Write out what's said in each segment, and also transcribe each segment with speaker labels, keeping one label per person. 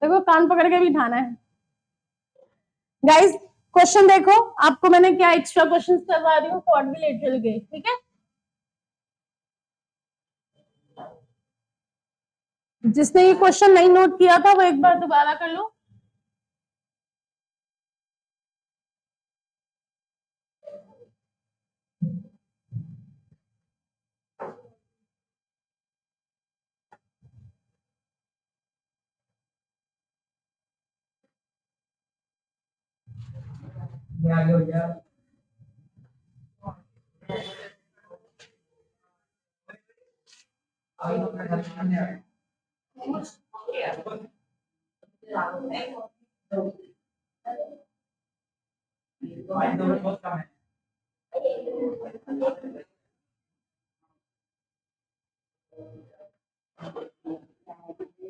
Speaker 1: देखो कान पकड़ के भी उठाना है गाइस। क्वेश्चन देखो, आपको मैंने क्या एक्स्ट्रा क्वेश्चन करवा रही हूँ क्वाड्रिलेटरल के, ठीक है। जिसने ये क्वेश्चन नहीं नोट किया था वो एक बार दोबारा कर लो।
Speaker 2: आगे हो गया।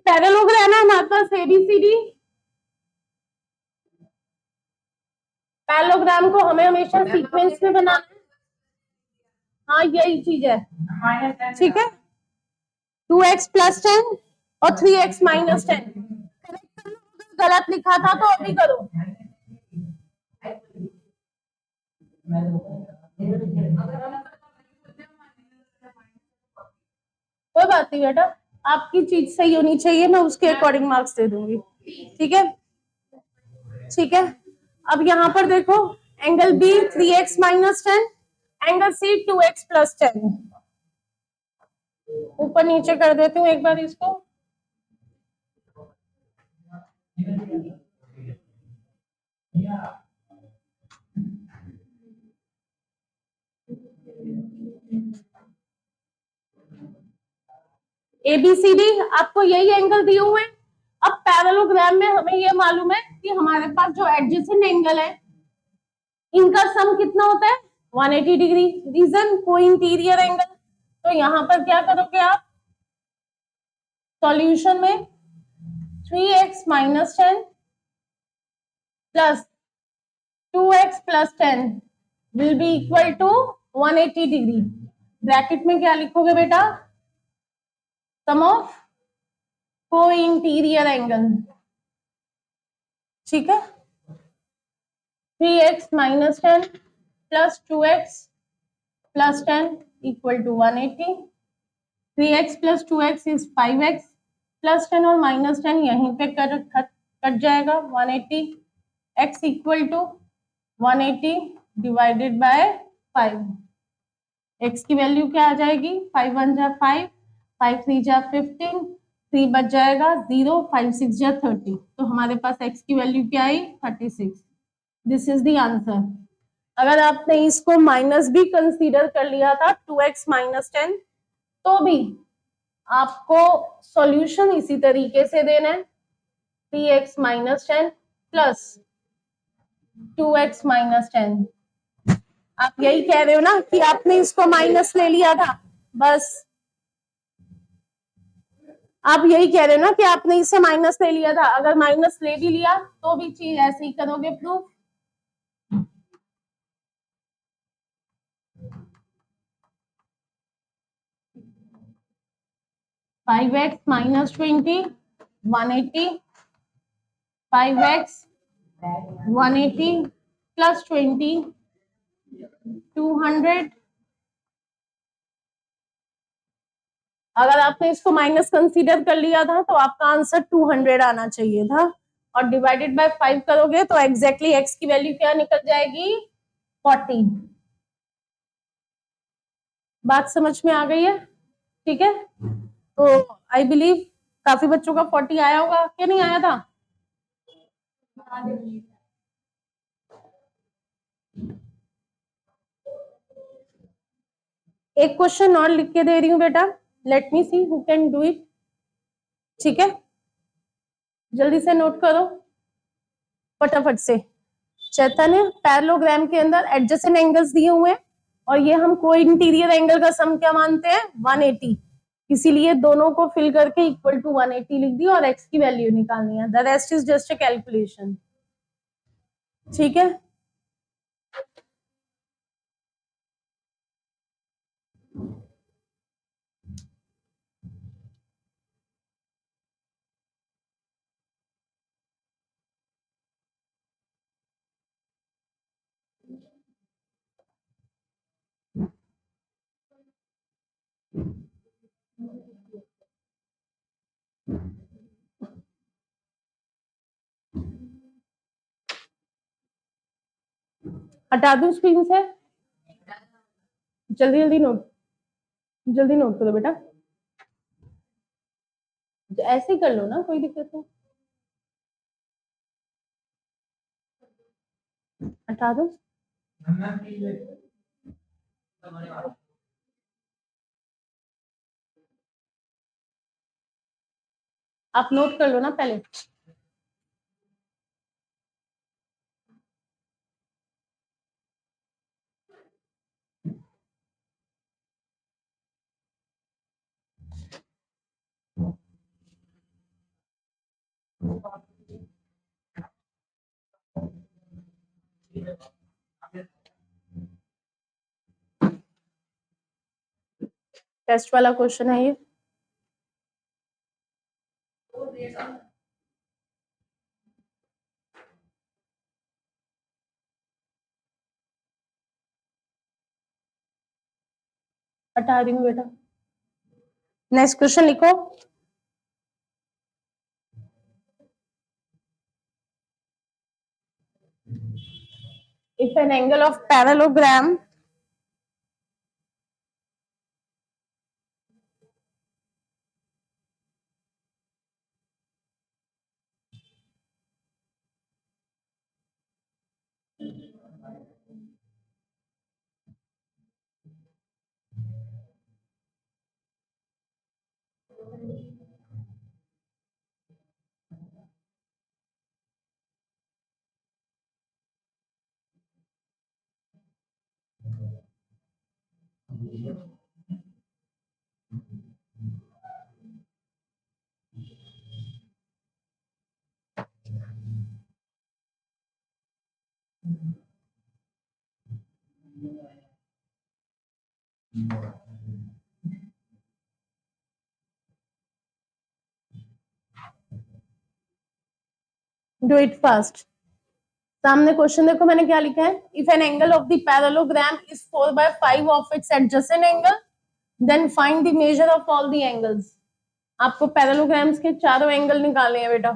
Speaker 1: पैरेललोग्राम है हमारे पास ABCD। पैरेललोग्राम को हमें हमेशा सीक्वेंस में बनाना है। हाँ यही चीज है, ठीक है। 2x + 10 और 3x - 10 गलत लिखा था तो अभी करो। कोई बात नहीं बेटा, आपकी चीज सही होनी चाहिए, मैं उसके अकॉर्डिंग मार्क्स दे दूंगी, ठीक है। ठीक है, अब यहाँ पर देखो, angle B 3x - 10, angle C 2x + 10। ऊपर नीचे कर देती हूँ एक बार इसको। ABCD आपको यही एंगल दिए हुए हैं। अब पैरेललोग्राम में हमें ये मालूम है कि हमारे पास जो एडजेसेंट एंगल है इनका सम कितना होता है 180 डिग्री। रीजन को इंटीरियर एंगल। तो यहां पर क्या करोगे आप सॉल्यूशन में 3x - 10 plus 2x + 10 will be equal to 180 degree. Bracket में क्या लिखोगे बेटा, sum of co interior angle, ठीक है। 3x - 10 plus 2x + 10 equal to 180। 3x + 2x is 5x + 10 और -10 यहीं पे कट जाएगा 180। x equal to 180 divided by 5। x की वैल्यू क्या आ जाएगी, 5 × 1 = 5, 5 × 3 = 15, 3 बच जाएगा 0, 5 × 6 = 30। तो हमारे पास x की वैल्यू क्या आई 36। This is the answer. अगर आपने इसको माइनस भी कंसीडर कर लिया था 2x - 10 तो भी आपको सॉल्यूशन इसी तरीके से देना है 3x - 10 प्लस 2x - 10। आप यही कह रहे हो ना कि आपने इसको माइनस ले लिया था, बस आप यही कह रहे हो ना कि आपने इसे माइनस ले लिया था। अगर माइनस ले भी लिया तो भी चीज ऐसे ही करोगे प्रूफ। (5x - 20) 180, 5x 180 + 20 200। अगर आपने इसको माइनस कंसीडर कर लिया था तो आपका आंसर 200 आना चाहिए था, और डिवाइडेड बाय 5 करोगे तो एग्जैक्टली x की वैल्यू क्या निकल जाएगी 40। बात समझ में आ गई है, ठीक है। तो आई बिलीव काफी बच्चों का 40 आया होगा, क्या नहीं आया था। एक क्वेश्चन और लिख के दे रही हूँ बेटा, let me see who can do it, ठीक है। जल्दी से नोट करो फटाफट से। चैतन्य, पैरेललोग्राम के अंदर एडजेसेंट एंगल्स दिए हुए हैं और ये हम को इंटीरियर एंगल का सम क्या मानते हैं 180, इसीलिए दोनों को फिल करके इक्वल टू 180 लिख दी और x की वैल्यू निकालनी है। The rest is just a calculation, ठीक है। हटा दूं स्क्रीन से? जल्दी जल्दी नोट करो बेटा, ऐसे ही कर लो ना, कोई दिक्कत नहीं। हटा दो। आप नोट कर लो ना पहले। टेस्ट वाला क्वेश्चन है ये। हटा रही हूँ बेटा। नेक्स्ट क्वेश्चन लिखो। If an angle of parallelogram do it fast. सामने क्वेश्चन देखो मैंने क्या लिखा है। If an angle of the parallelogram is 4/5 of its adjacent angle then find the measure of all the angles. आपको पैरेललोग्राम्स के चारों एंगल निकालने हैं बेटा।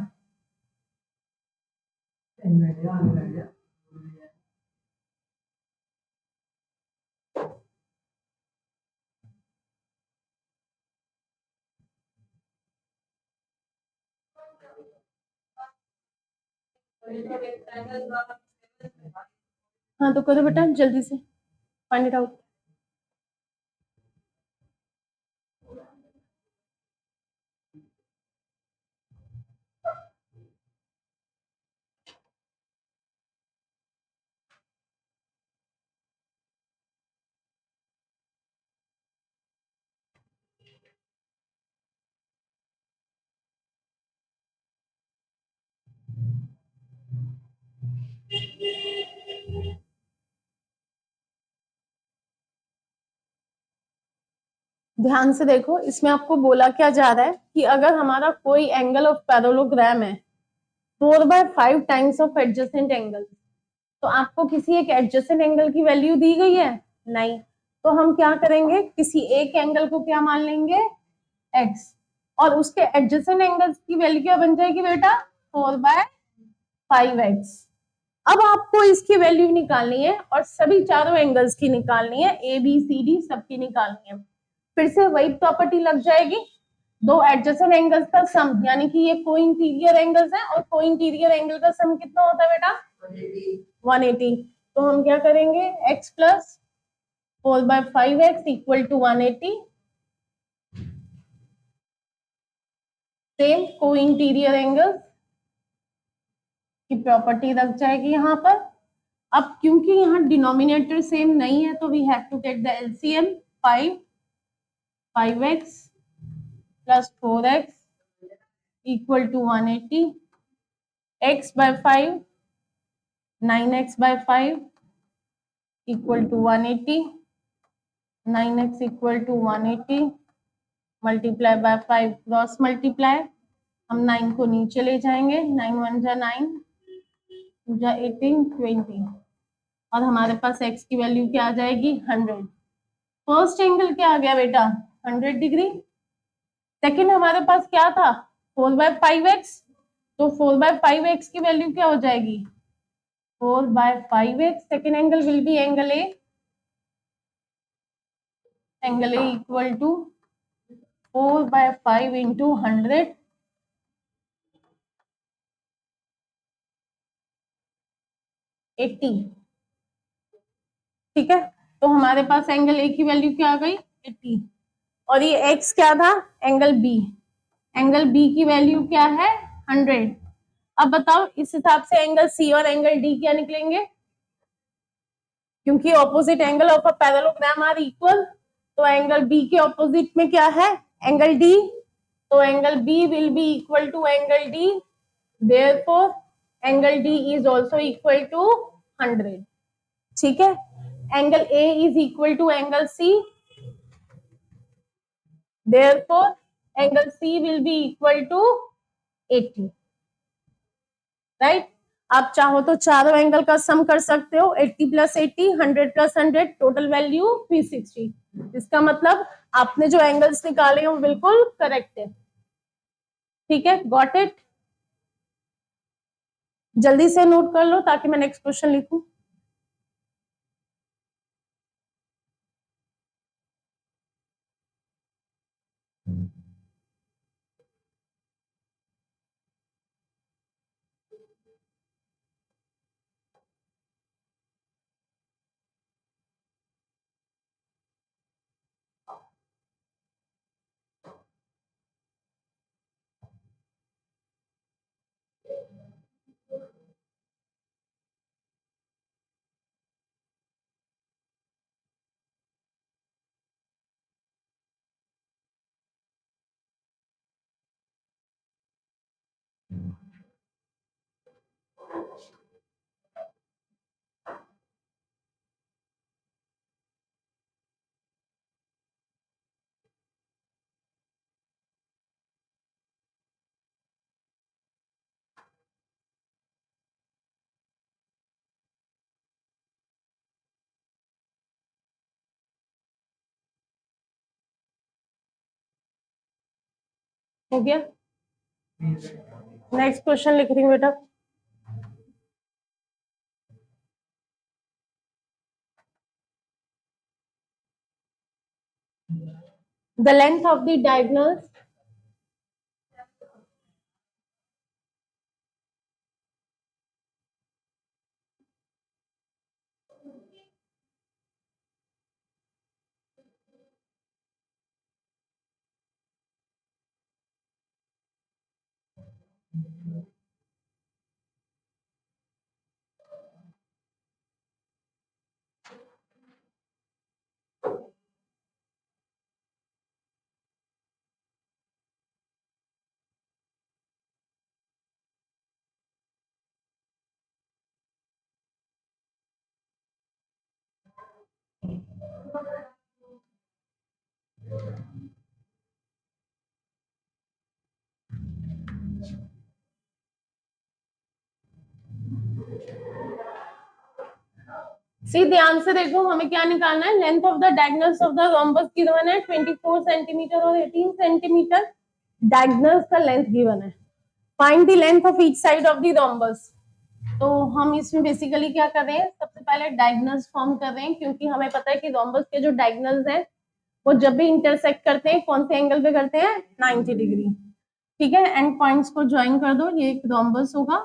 Speaker 1: हाँ तो करो बेटा जल्दी से, फाइंड इट आउट। ध्यान से देखो, इसमें आपको बोला क्या जा रहा है कि अगर हमारा कोई एंगल ऑफ पैरेललोग्राम है 4/5 टाइम्स ऑफ एडजेसेंट एंगल, तो आपको किसी एक एडजेसेंट एंगल की वैल्यू दी गई है नहीं, तो हम क्या करेंगे, किसी एक एंगल को क्या मान लेंगे, x, और उसके एडजेसेंट एंगल्स की वैल्यू क्या बन जाएगी बेटा, 4/5x। अब आपको इसकी वैल्यू निकालनी है और सभी चारों एंगल्स की निकालनी है, ए बी सी डी सबकी निकालनी है। फिर से वही प्रॉपर्टी लग जाएगी, दो एडजेसेंट एंगल्स का सम, यानी कि ये को इंटीरियर एंगल्स है और को इंटीरियर एंगल का सम कितना होता है बेटा, 180। तो हम क्या करेंगे, x plus 4/5x equal to 180, same co interior angle की प्रॉपर्टी लग जाएगी यहाँ पर। अब क्योंकि यहाँ डिनोमिनेटर सेम नहीं है तो we have to take the LCM. 5x plus 4x equal to 180, x by 5, 9x by 5 equal to 180, 9x equal to 180 multiply by 5 cross multiply, हम 9 को नीचे ले जाएंगे, 9 1 जा 9 जा 18 20, और हमारे पास x की वैल्यू क्या आ जाएगी, 100। फर्स्ट एंगल क्या आ गया बेटा, 100 डिग्री। सेकंड हमारे पास क्या था 4/5x, तो 4/5x की वैल्यू क्या हो जाएगी 4/5x। Second angle will be angle A, angle A equal to 4/5 into 100, 80। ठीक है, तो हमारे पास एंगल ए की वैल्यू क्या आ गई 80, और ये x क्या था एंगल बी, एंगल बी की वैल्यू क्या है 100। अब बताओ इस हिसाब से एंगल सी और एंगल डी क्या निकलेंगे, क्योंकि opposite angle of a parallelogram are equal, तो एंगल बी के ऑपोजिट में क्या है एंगल डी, तो angle B will be equal to angle D, therefore angle D is also equal to 100। ठीक है, angle A is equal to angle C, therefore angle C will be equal to 80। Right, आप चाहो तो चारों angle का सम कर सकते हो, 80 + 80, 100 + 100, टोटल वैल्यू 360। इसका मतलब आपने जो एंगल्स निकाले हैं वो बिल्कुल करेक्ट है। ठीक है, गॉट इट। जल्दी से नोट कर लो ताकि मैं नेक्स्ट क्वेश्चन लिखूं। हो गया, नेक्स्ट क्वेश्चन लिख रही हूँ बेटा। The length of the diagonals सी ध्यान से देखो, हमें क्या निकालना है, length of the diagonals of the rhombus given है 24 सेंटीमीटर और 18 सेंटीमीटर। डायगोनल्स का लेंथ गिवन है, find the length of each side of the rhombus. तो हम इसमें बेसिकली क्या कर रहे हैं, सबसे पहले डायगोनल्स फॉर्म कर रहे हैं, क्योंकि हमें पता है कि रोम्बस के जो डायगोनल्स हैं वो जब भी इंटरसेक्ट करते हैं कौन से एंगल पे करते हैं 90 डिग्री। ठीक है, एंड पॉइंट्स को ज्वाइन कर दो, ये एक रोम्बस होगा।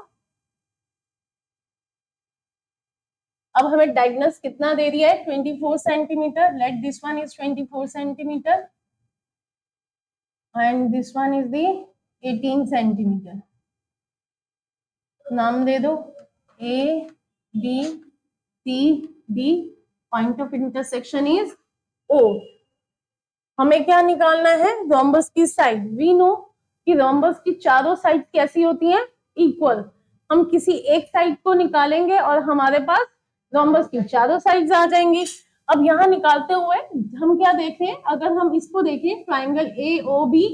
Speaker 1: अब हमें डायगोनल्स कितना दे दिया है 24 centimetre, let this one is 24 centimetre and this one is the 18 centimetre. नाम दे दो A B C D, point of intersection is O. हमें क्या निकालना है रोम्बस की साइड। वी नो कि रोम्बस की चारों साइड कैसी होती हैं इक्वल। हम किसी एक साइड को निकालेंगे और हमारे पास रोम्बस की चारों साइड्स आ जाएंगी। अब यहाँ निकालते हुए हम क्या देख रहे हैं, अगर हम इसको देखें ट्राइंगल ए ओ बी,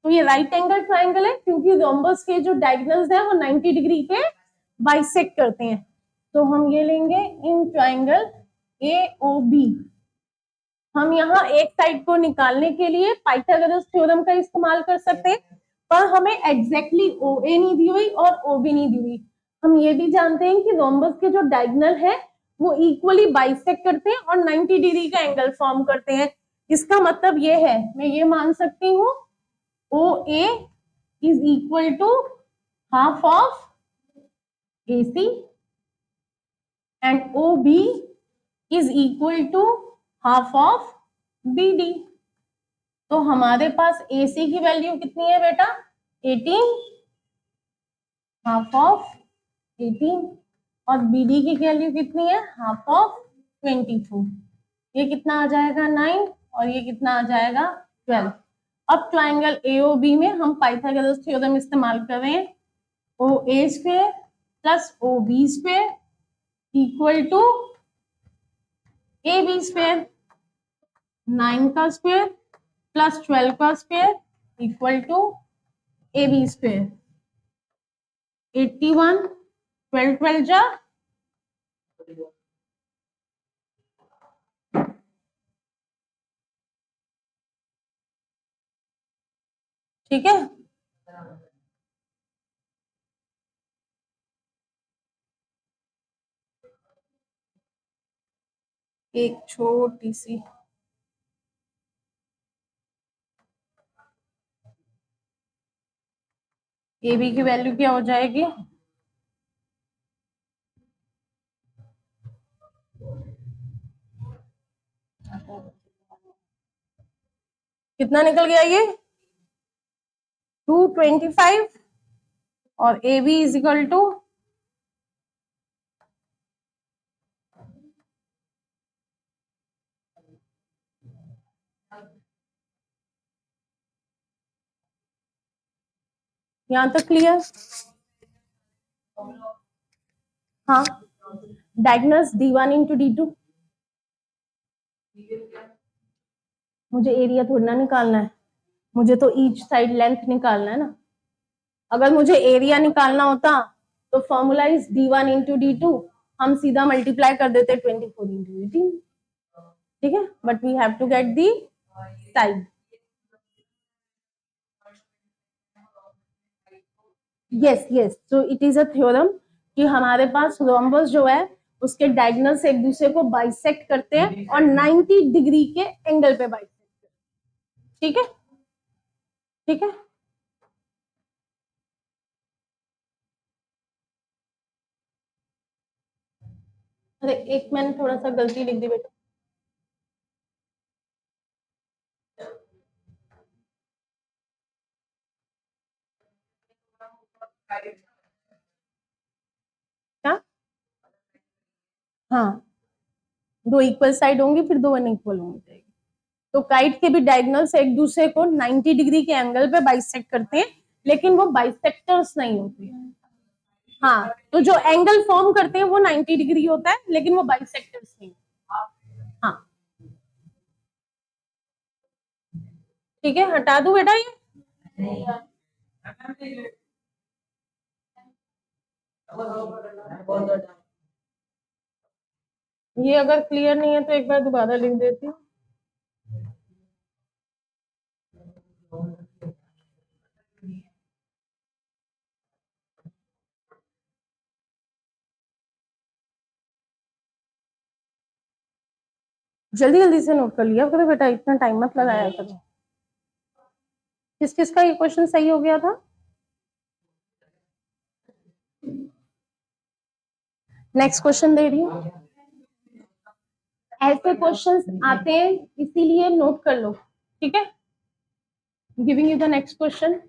Speaker 1: तो ये राइट एंगल ट्राइंगल है, क्योंकि रोम्बस के जो डायगोनल्स हैं वो 90 डिग्री पे बाइसेक्ट करते हैं। तो हम ये लेंगे in triangle A O B. हम यहाँ एक साइड को निकालने के लिए पाइथागोरस थ्योरम का इस्तेमाल कर सकते हैं, पर हमें एग्जैक्टली ओ ए नहीं दी हुई और ओ बी नहीं दी हुई। हम ये भी जानते हैं कि रोम्बस के जो डायगोनल है वो इक्वली बाइसेक्ट करते हैं और 90 डिग्री का एंगल फॉर्म करते हैं। इसका मतलब ये है, मैं ये मान सकती हूँ O A is equal to half of AC and OB is equal to half of BD। तो हमारे पास AC की वैल्यू कितनी है बेटा 18, हाफ ऑफ 18, और BD की वैल्यू कितनी है हाफ ऑफ 22। ये कितना आ जाएगा 9 और ये कितना आ जाएगा 12। अब ट्राइंगल AOB में हम पाइथागोरस थ्योरम इस्तेमाल कर रहे हैं। OA square plus OB square equal to AB square, 9 का स्क्वायर प्लस 12 का square equal to AB square. 81, 12 12 जा, ठीक है। एक छोटी सी AB की वैल्यू क्या हो जाएगी, कितना निकल गया ये 225, और AB इज इक्वल टू यहां तक क्लियर। हाँ, डायगोनल्स D1 इंटू D2। मुझे एरिया थोड़ी ना निकालना है, मुझे तो ईच साइड लेंथ निकालना है ना। अगर मुझे एरिया निकालना होता तो formula is D1 into D2, हम सीधा मल्टीप्लाई कर देते 24 इंटू 18, ठीक है। But we have to get the side. Yes yes, so it is a theorem कि हमारे पास रोम्बस जो है उसके डायगोनल्स एक दूसरे को बाइसेक्ट करते हैं और 90 डिग्री के एंगल पे बाइसेक्ट करते हैं, ठीक है ठीक है। अरे एक मैंने थोड़ा सा गलती लिख दी बेटा, क्या, हाँ, दो इक्वल साइड होंगी फिर दो अनइक्वल होंगी। तो काइट के भी डायगोनल्स एक दूसरे को 90 डिग्री के एंगल पे बाइसेक्ट करते हैं, लेकिन वो बाइसेक्टर्स नहीं होते। हाँ, तो जो एंगल फॉर्म करते हैं वो 90 डिग्री होता है, लेकिन वो बाइसेक्टर्स नहीं। हाँ ठीक है, हटा दूं बेटा ये। ये अगर क्लियर नहीं है तो एक बार दोबारा लिख देती हूँ। जल्दी जल्दी से नोट कर लिया करो बेटा, इतना टाइम मत लगाया करो। किस किस का ये क्वेश्चन सही हो गया था। नेक्स्ट क्वेश्चन दे रही हूँ। ऐसे क्वेश्चंस आते हैं इसीलिए नोट कर लो, ठीक है। Giving you the next question.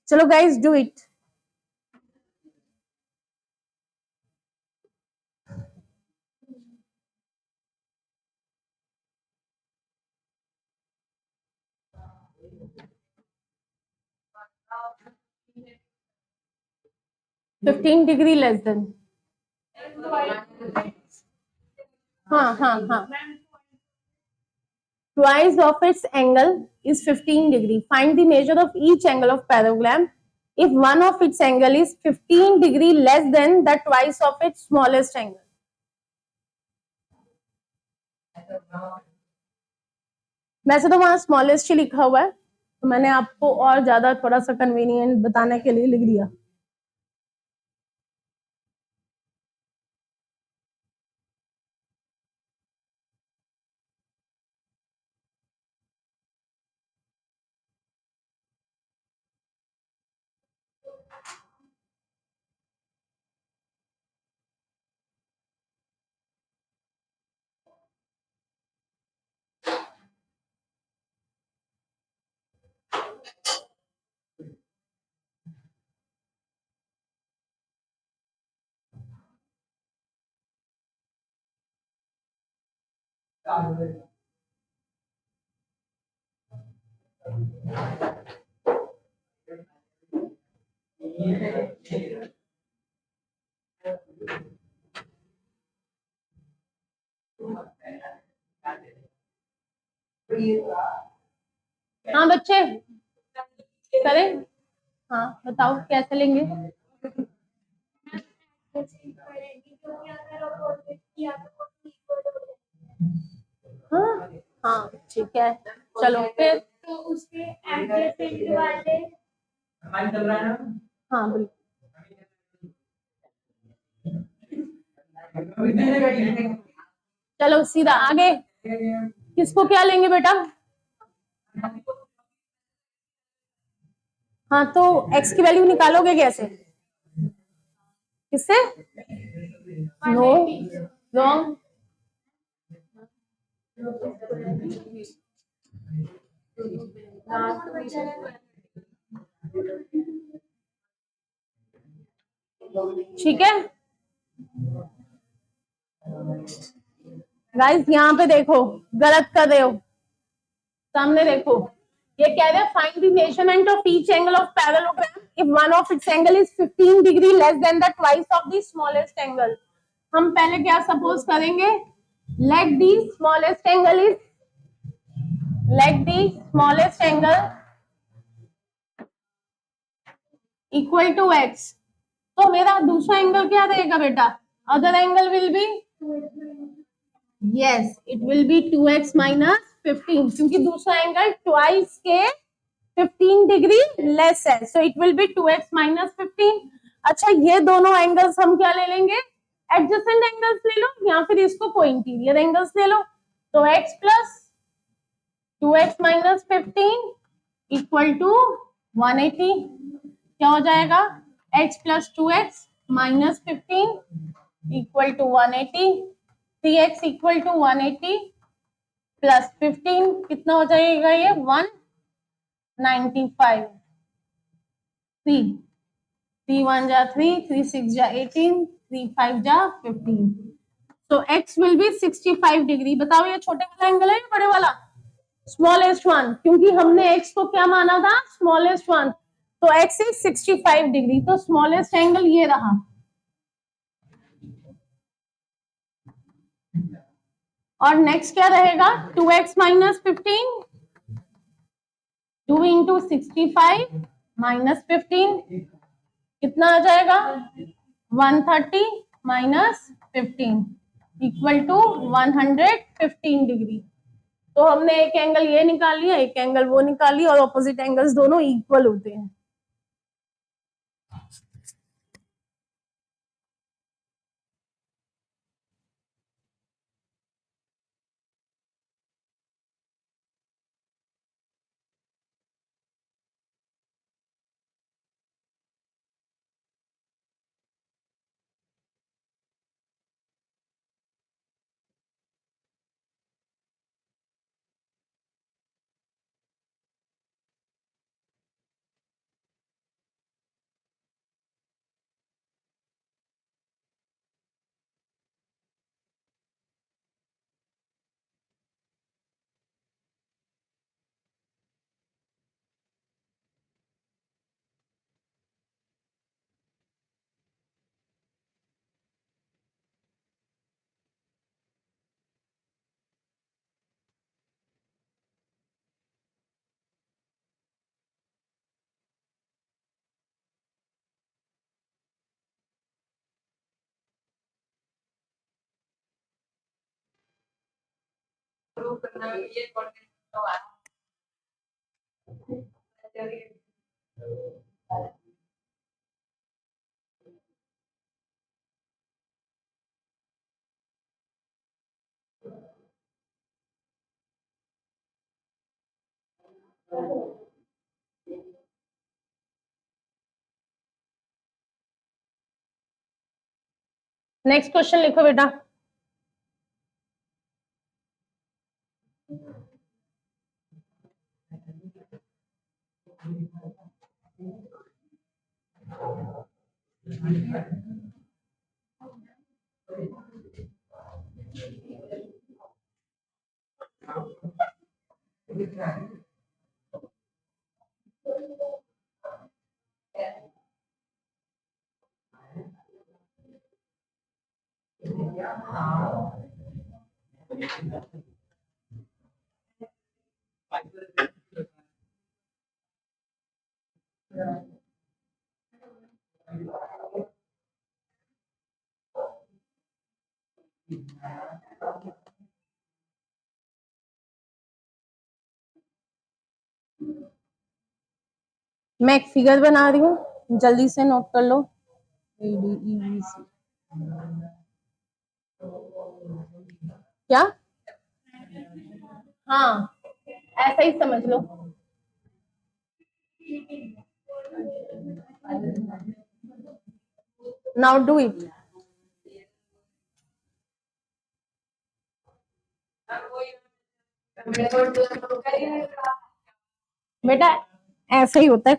Speaker 1: चलो guys do it. Fifteen degree less than. हाँ. Twice of its angle is 15 degree. Find the measure of each angle of parallelogram if one of its angle is 15 degree less than the twice of its smallest angle. वैसे तो वहां smallest ही लिखा हुआ है, तो मैंने आपको और ज्यादा थोड़ा सा कन्वीनियंट बताने के लिए लिख दिया. हाँ बच्चे करें. हाँ बताओ कैसे लेंगे. हाँ हाँ ठीक है. चलो फिर
Speaker 2: तो उसके एडजेसेंट वाले
Speaker 1: हाँ बिल्कुल. चलो सीधा आगे. किसको क्या लेंगे बेटा. हाँ तो x की वैल्यू निकालोगे कैसे. किससे. No wrong. ठीक है गाइस, यहाँ पे देखो गलत कर रहे हो. सामने देखो ये कह रहे हैं find the measurement of each angle of parallelogram if one of its angle is 15 degree less than the twice of the smallest angle. हम पहले क्या सपोज करेंगे. Let the smallest angle equal to x. तो मेरा दूसरा एंगल क्या रहेगा बेटा. Other angle will be yes it will be 2x minus 15 क्योंकि दूसरा एंगल ट्वाइस के 15 डिग्री लेस है. So it will be 2x minus 15. अच्छा ये दोनों एंगल्स हम क्या ले लेंगे. एडजेसेंट एंगल्स ले लो या फिर इसको कोइंटीरियर एंगल्स ले लो. तो x plus 2x minus 15 equal to 180. क्या हो जाएगा. x plus 2x minus 15 equal to 180. 3x equal to 180 plus 15 कितना हो जाएगा. ये 195. 3 1 जा 3 3 6 जा 18 3 5 जा 15. तो x विल बी 65 डिग्री. बताओ ये छोटे वाला एंगल है या बड़े वाला. स्मॉलेस्ट वन क्योंकि हमने x को क्या माना था. Smallest one. तो x इज 65 डिग्री. तो स्मॉलेस्ट एंगल ये रहा. और नेक्स्ट क्या रहेगा. 2x माइनस 15 2 इंटू 65 माइनस 15 कितना आ जाएगा. 130 माइनस 15 इक्वल टू 115 डिग्री. तो हमने एक एंगल ये निकाल लिया एक एंगल वो निकाल लिया और ऑपोजिट एंगल्स दोनों इक्वल होते हैं. नेक्स्ट क्वेश्चन लिखो बेटा। मैं एक फिगर बना रही हूँ, जल्दी से नोट कर लो। ADEVC क्या? हाँ, ऐसा ही समझ लो। Now do it. बेटा ऐसा ही होता है।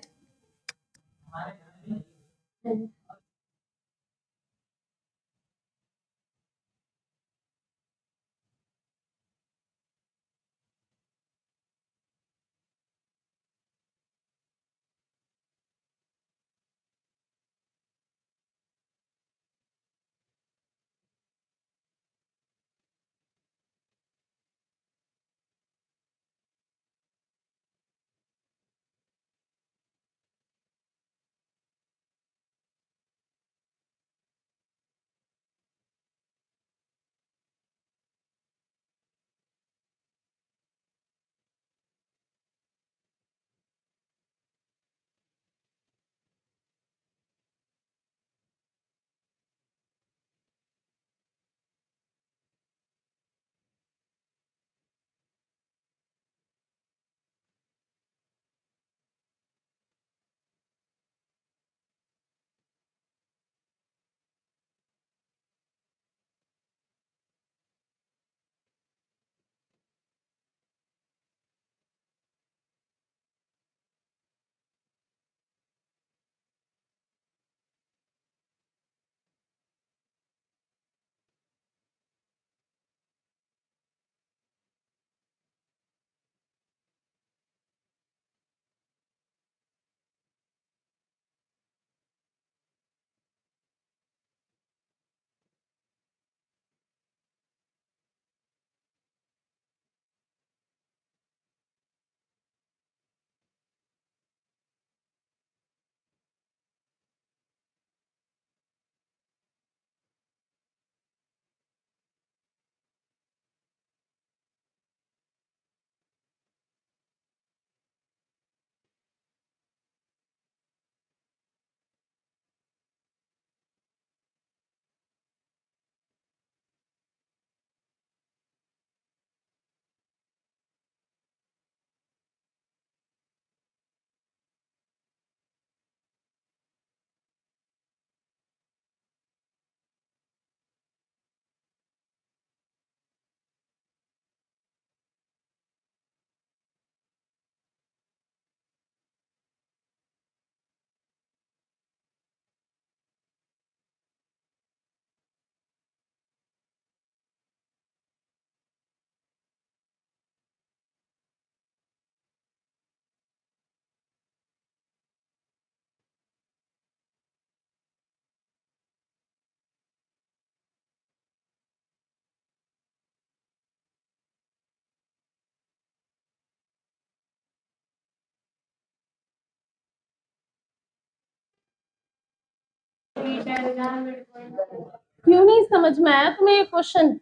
Speaker 1: क्यों नहीं समझ में आया तुम्हें ये क्वेश्चन?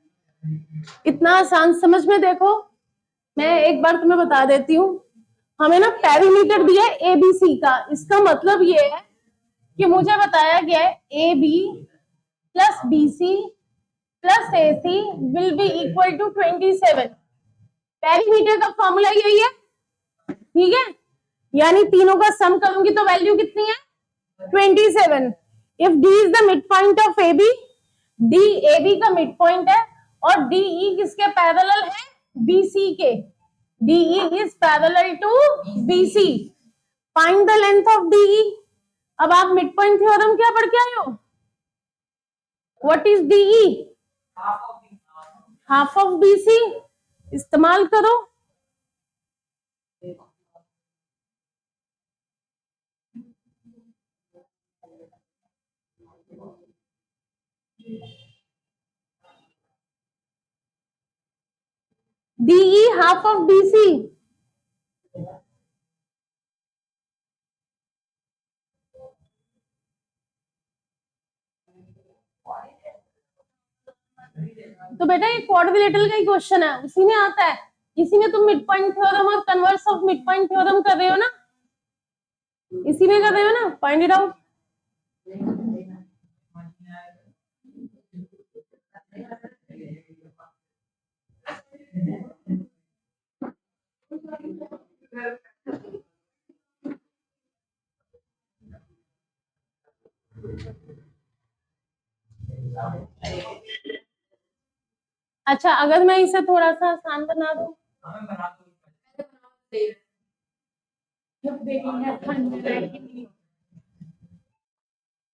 Speaker 1: इतना आसान, समझ में देखो। मैं एक बार तुम्हें बता देती हूँ, हमें ना पेरीमीटर दिया है एबीसी का। इसका मतलब ये है कि मुझे बताया गया है A B plus B C plus A C will be equal to 27। Perimeter का फॉर्मूला यही है, ठीक है। यानी तीनों का सम करूंगी तो वैल्यू कितनी है, 27। If D is the midpoint of A B, D A B का मिड पॉइंट है और डी ई किसके पैरेलल है, बी सी के। D E is parallel to B C. Find the length of D E. अब आप mid point theorem क्या पढ़ के आए हो, what is D E, half of B C. इस्तेमाल करो। DE half of BC। तो बेटा ये क्वाड्रिलेटरल का ही क्वेश्चन है, उसी में आता है। इसी में तुम मिड पॉइंट थ्योरम और converse of mid point theorem कर रहे हो ना, इसी में कर रहे हो ना, फाइंड इट आउट। अच्छा, अगर मैं इसे थोड़ा सा आसान बना दूं,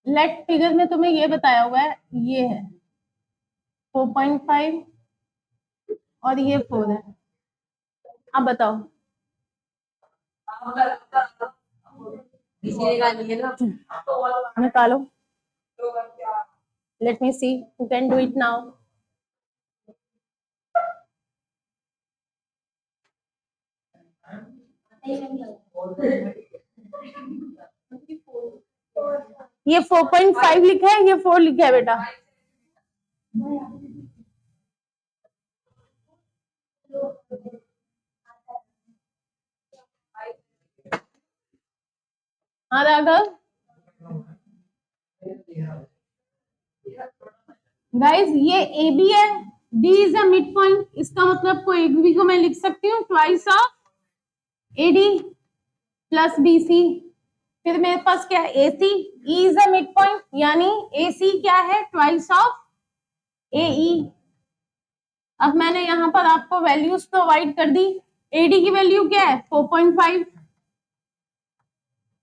Speaker 1: लेट फिगर में तुम्हें ये बताया हुआ है, ये है 4.5 और ये 4 है। अब बताओ, निकालो। Let me see who can do it now. ये 4.5 लिखा है, ये 4 लिखा है बेटा। हाँ राघव, गाइस ये ए बी है, D is a mid point. इसका मतलब को ए बी को मैं लिख सकती हूँ twice of A D plus B C. फिर मेरे पास क्या है, A C, E is a mid point, यानी ए सी क्या है, ट्वाइस ऑफ ए ई। अब मैंने यहाँ पर आपको वैल्यूज प्रोवाइड कर दी। एडी की वैल्यू क्या है, 4.5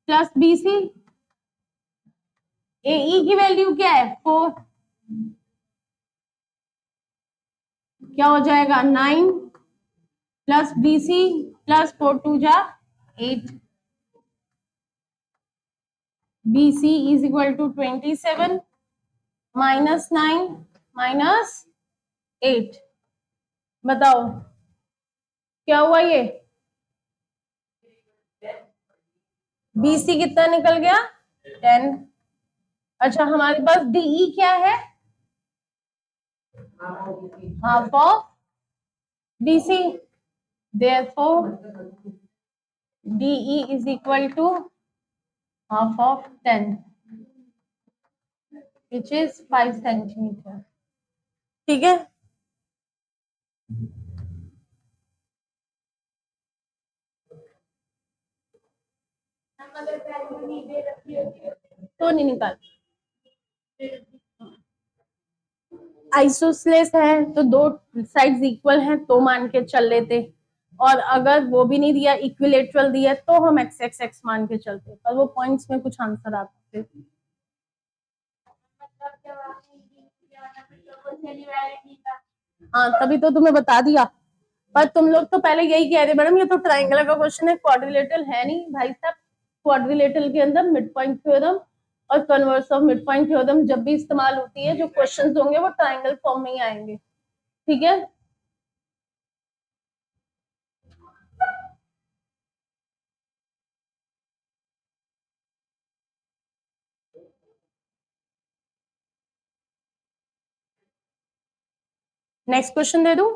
Speaker 1: प्लस बी सी। एई की वैल्यू क्या है, 4। क्या हो जाएगा, 9 प्लस बी सी प्लस 4 2 जा 8। B C is equal to 27 minus 9 minus 8। बताओ क्या हुआ, ये बी सी कितना निकल गया, 10। अच्छा, हमारे पास डीई क्या है, half of BC, therefore DE is equal to half of 10, which is 5 centimeter। ठीक है, तो नहीं निकाल। आइसोसेलेस है तो दो साइड्स इक्वल हैं तो मान के चल लेते, और अगर वो भी नहीं दिया, इक्विलेटरल दिया, तो हम एक्स एक्स एक्स मान के चलते, पर वो पॉइंट्स में कुछ आंसर आते। हाँ, तभी तो तुम्हें बता दिया। पर तुम लोग तो पहले यही कह रहे मैडम ये तो ट्रायंगल का क्वेश्चन है, क्वाड्रिलेटरल है नहीं भाई साहब। क्वाड्रिलेटरल के अंदर मिड पॉइंट थ्योरम और converse of mid point theorem जब भी इस्तेमाल होती है, जो क्वेश्चंस होंगे वो ट्रायंगल फॉर्म में ही आएंगे, ठीक है। नेक्स्ट क्वेश्चन दे दूं।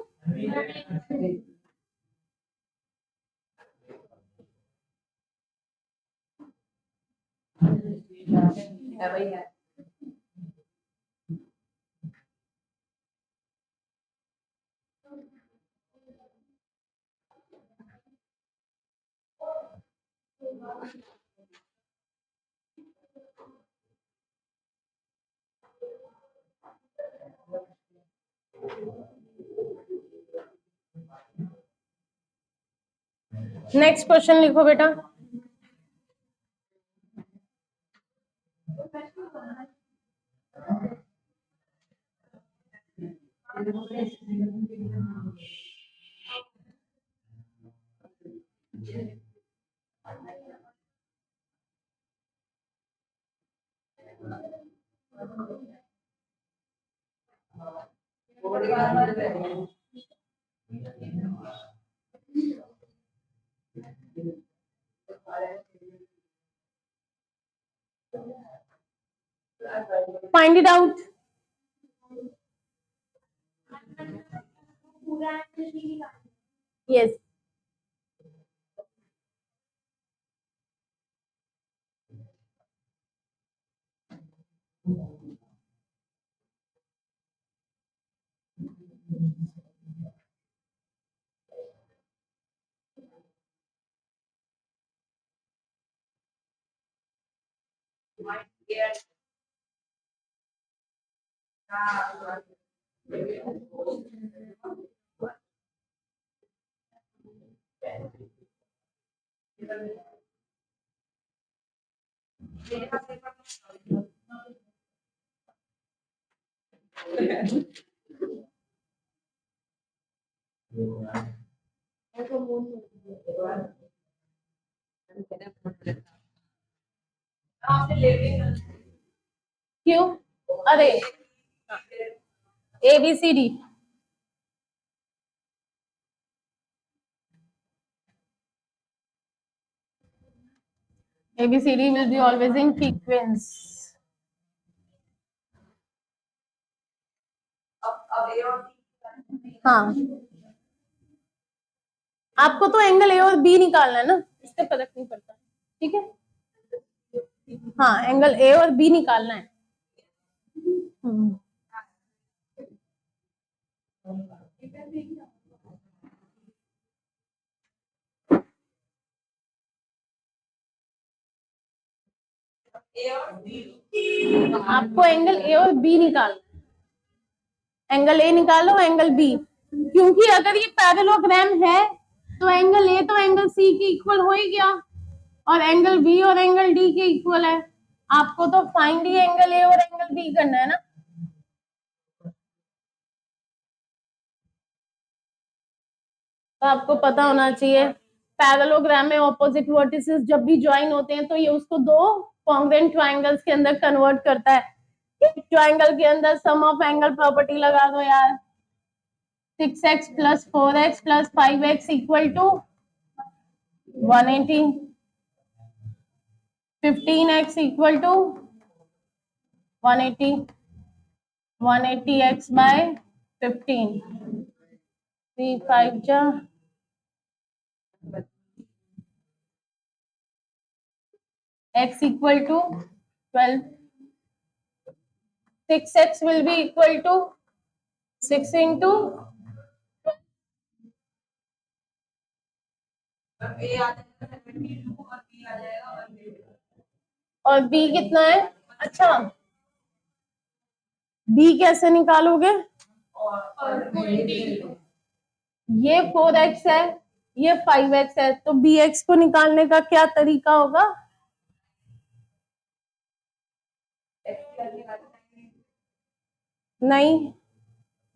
Speaker 1: नेक्स्ट क्वेश्चन लिखो बेटा। Find it out.
Speaker 2: पूरा आंसर नहीं निकालना।
Speaker 1: यस, क्यों? अरे ABCD, ABCD will be always in sequence. हाँ, आपको तो एंगल ए और बी निकालना है ना, इससे फर्क नहीं पड़ता। ठीक है, हाँ, एंगल ए और बी निकालना है। आपको एंगल ए और बी निकालना है। एंगल ए निकालो, एंगल बी, क्योंकि अगर ये पैरेललोग्राम है तो एंगल ए तो एंगल सी के इक्वल हो ही गया और एंगल बी और एंगल डी के इक्वल है। आपको तो फाइंड ही एंगल ए और एंगल बी करना है ना। तो आपको पता होना चाहिए पैरेललोग्राम में ऑपोजिट वर्टिसेस जब भी ज्वाइन होते हैं तो ये उसको दो कॉन्ग्रुएंट ट्रायंगल्स के अंदर कन्वर्ट करता है। एक ट्रायंगल के अंदर सम ऑफ एंगल प्रॉपर्टी लगा दो यार। 6x plus 4x plus 5x equal to 180, 15x equal to 180, 180x by 15, 3 5 जा, x equal to 12, 6x will be equal to 6 into और b कितना है? अच्छा, b कैसे निकालोगे? ये 4x है, ये 5x है, तो bx को निकालने का क्या तरीका होगा? नहीं,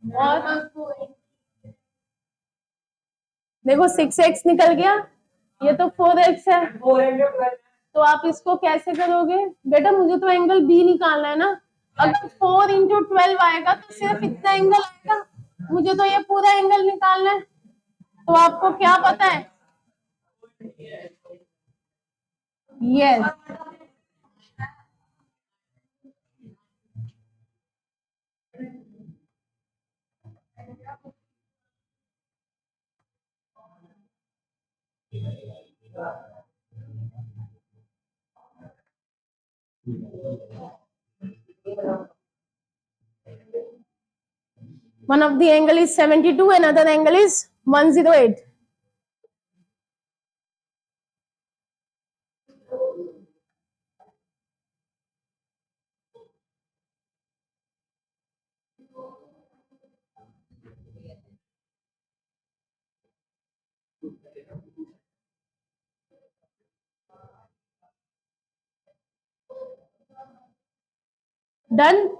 Speaker 1: और देखो 6x निकल गया, ये तो 4x है, तो आप इसको कैसे करोगे? बेटा मुझे तो एंगल बी निकालना है ना। अगर 4 into 12 आएगा तो सिर्फ इतना एंगल आएगा, मुझे तो ये पूरा एंगल निकालना है। तो आपको क्या पता है? Yes, One of the angle is 72, another angle is 108. Done?